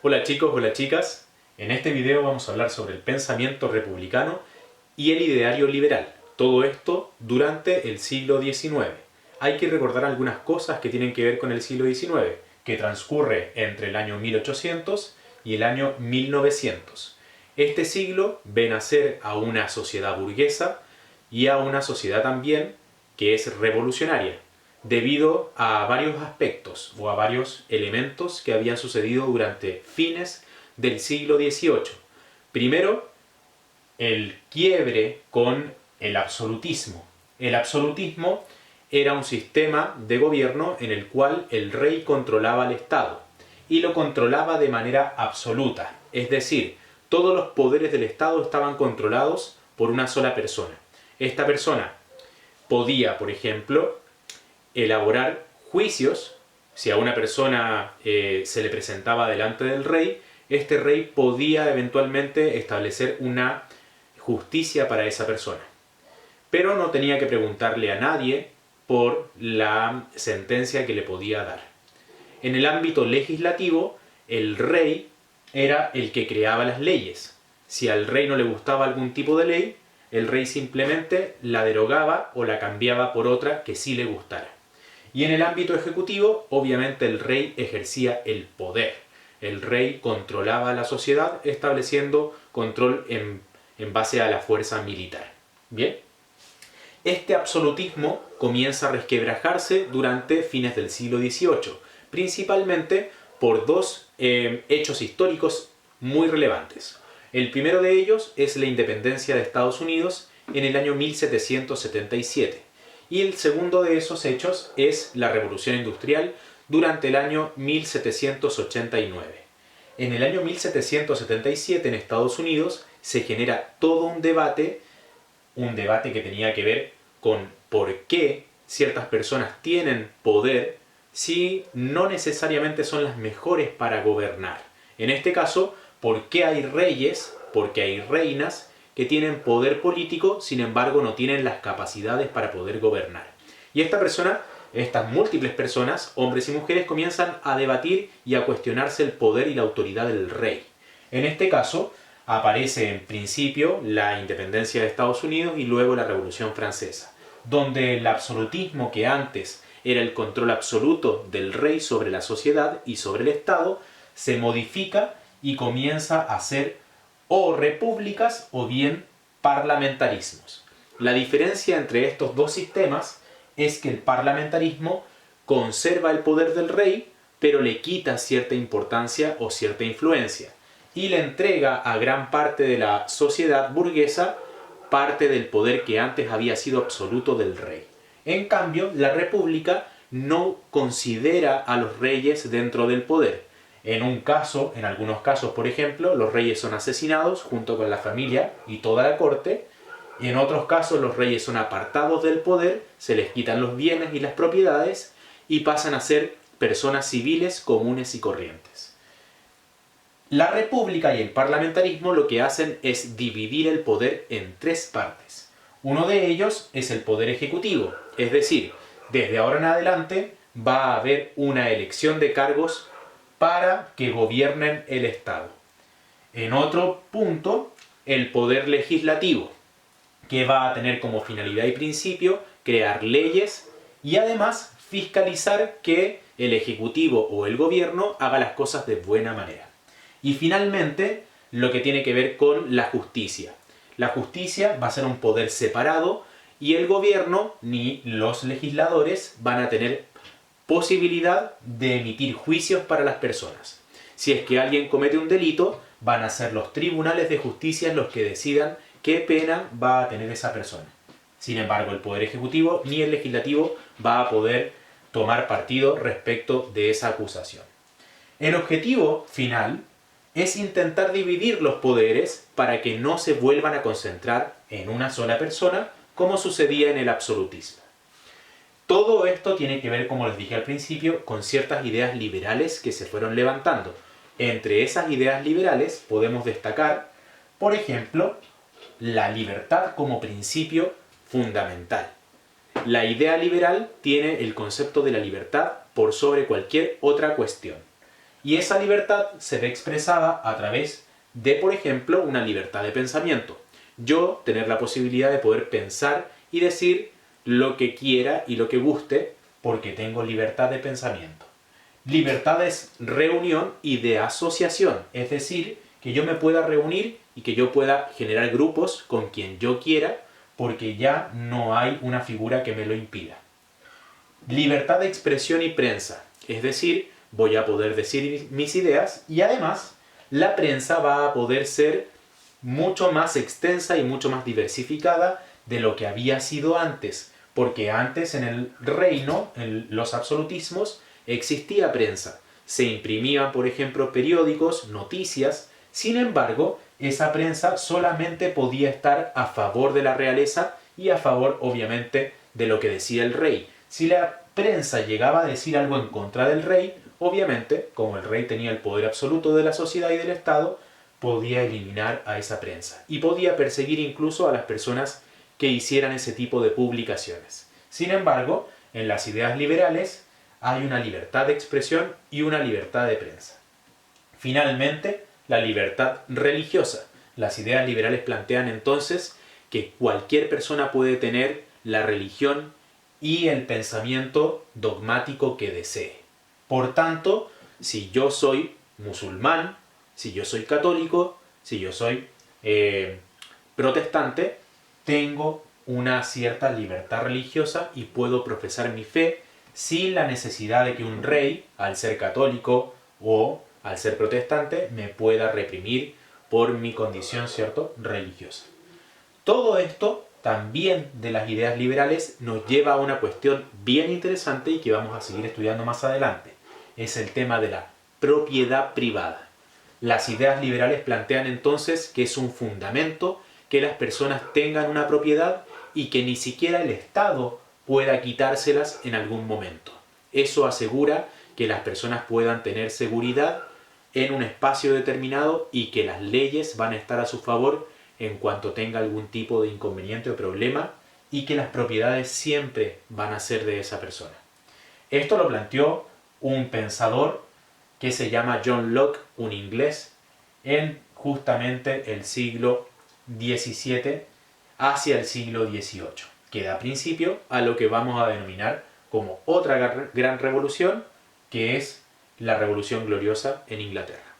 Hola chicos, hola chicas. En este video vamos a hablar sobre el pensamiento republicano y el ideario liberal. Todo esto durante el siglo XIX. Hay que recordar algunas cosas que tienen que ver con el siglo XIX, que transcurre entre el año 1800 y el año 1900. Este siglo ve nacer a una sociedad burguesa y a una sociedad también que es revolucionaria, debido a varios aspectos o a varios elementos que habían sucedido durante fines del siglo XVIII. Primero, el quiebre con el absolutismo. El absolutismo era un sistema de gobierno en el cual el rey controlaba al Estado y lo controlaba de manera absoluta, es decir, todos los poderes del Estado estaban controlados por una sola persona. Esta persona podía, por ejemplo, elaborar juicios. Si a una persona se le presentaba delante del rey, este rey podía eventualmente establecer una justicia para esa persona. Pero no tenía que preguntarle a nadie por la sentencia que le podía dar. En el ámbito legislativo, el rey era el que creaba las leyes. Si al rey no le gustaba algún tipo de ley, el rey simplemente la derogaba o la cambiaba por otra que sí le gustara. Y en el ámbito ejecutivo, obviamente el rey ejercía el poder. El rey controlaba a la sociedad estableciendo control en base a la fuerza militar. Bien, este absolutismo comienza a resquebrajarse durante fines del siglo XVIII, principalmente por dos hechos históricos muy relevantes. El primero de ellos es la independencia de Estados Unidos en el año 1777. Y el segundo de esos hechos es la Revolución Industrial durante el año 1789. En el año 1777 en Estados Unidos se genera todo un debate que tenía que ver con por qué ciertas personas tienen poder si no necesariamente son las mejores para gobernar. En este caso, ¿por qué hay reyes? Porque hay reinas que tienen poder político, sin embargo no tienen las capacidades para poder gobernar. Y estas múltiples personas, hombres y mujeres, comienzan a debatir y a cuestionarse el poder y la autoridad del rey. En este caso, aparece en principio la independencia de Estados Unidos y luego la Revolución Francesa, donde el absolutismo, que antes era el control absoluto del rey sobre la sociedad y sobre el Estado, se modifica y comienza a ser o repúblicas o bien parlamentarismos. La diferencia entre estos dos sistemas es que el parlamentarismo conserva el poder del rey, pero le quita cierta importancia o cierta influencia y le entrega a gran parte de la sociedad burguesa parte del poder que antes había sido absoluto del rey. En cambio, la república no considera a los reyes dentro del poder. En algunos casos, por ejemplo, los reyes son asesinados junto con la familia y toda la corte. Y en otros casos, los reyes son apartados del poder, se les quitan los bienes y las propiedades y pasan a ser personas civiles comunes y corrientes. La república y el parlamentarismo lo que hacen es dividir el poder en tres partes. Uno de ellos es el poder ejecutivo, es decir, desde ahora en adelante va a haber una elección de cargos para que gobiernen el Estado. En otro punto, el poder legislativo, que va a tener como finalidad y principio crear leyes y además fiscalizar que el Ejecutivo o el gobierno haga las cosas de buena manera. Y finalmente, lo que tiene que ver con la justicia. La justicia va a ser un poder separado y el gobierno ni los legisladores van a tener posibilidad de emitir juicios para las personas. Si es que alguien comete un delito, van a ser los tribunales de justicia los que decidan qué pena va a tener esa persona. Sin embargo, el Poder Ejecutivo ni el Legislativo va a poder tomar partido respecto de esa acusación. El objetivo final es intentar dividir los poderes para que no se vuelvan a concentrar en una sola persona, como sucedía en el absolutismo. Todo esto tiene que ver, como les dije al principio, con ciertas ideas liberales que se fueron levantando. Entre esas ideas liberales podemos destacar, por ejemplo, la libertad como principio fundamental. La idea liberal tiene el concepto de la libertad por sobre cualquier otra cuestión. Y esa libertad se ve expresada a través de, por ejemplo, una libertad de pensamiento. Yo tener la posibilidad de poder pensar y decir lo que quiera y lo que guste porque tengo libertad de pensamiento. Libertad es reunión y de asociación, es decir, que yo me pueda reunir y que yo pueda generar grupos con quien yo quiera porque ya no hay una figura que me lo impida. Libertad de expresión y prensa, es decir, voy a poder decir mis ideas y además la prensa va a poder ser mucho más extensa y mucho más diversificada de lo que había sido antes, porque antes en el reino, en los absolutismos, existía prensa. Se imprimían, por ejemplo, periódicos, noticias. Sin embargo, esa prensa solamente podía estar a favor de la realeza y a favor, obviamente, de lo que decía el rey. Si la prensa llegaba a decir algo en contra del rey, obviamente, como el rey tenía el poder absoluto de la sociedad y del Estado, podía eliminar a esa prensa y podía perseguir incluso a las personas que hicieran ese tipo de publicaciones. Sin embargo, en las ideas liberales hay una libertad de expresión y una libertad de prensa. Finalmente, la libertad religiosa. Las ideas liberales plantean entonces que cualquier persona puede tener la religión y el pensamiento dogmático que desee. Por tanto, si yo soy musulmán, si yo soy católico, si yo soy protestante, tengo una cierta libertad religiosa y puedo profesar mi fe sin la necesidad de que un rey, al ser católico o al ser protestante, me pueda reprimir por mi condición, ¿cierto?, religiosa. Todo esto, también de las ideas liberales, nos lleva a una cuestión bien interesante y que vamos a seguir estudiando más adelante. Es el tema de la propiedad privada. Las ideas liberales plantean entonces que es un fundamento que las personas tengan una propiedad y que ni siquiera el Estado pueda quitárselas en algún momento. Eso asegura que las personas puedan tener seguridad en un espacio determinado y que las leyes van a estar a su favor en cuanto tenga algún tipo de inconveniente o problema y que las propiedades siempre van a ser de esa persona. Esto lo planteó un pensador que se llama John Locke, un inglés, en justamente el siglo XVII hacia el siglo XVIII, que da principio a lo que vamos a denominar como otra gran revolución, que es la Revolución Gloriosa en Inglaterra.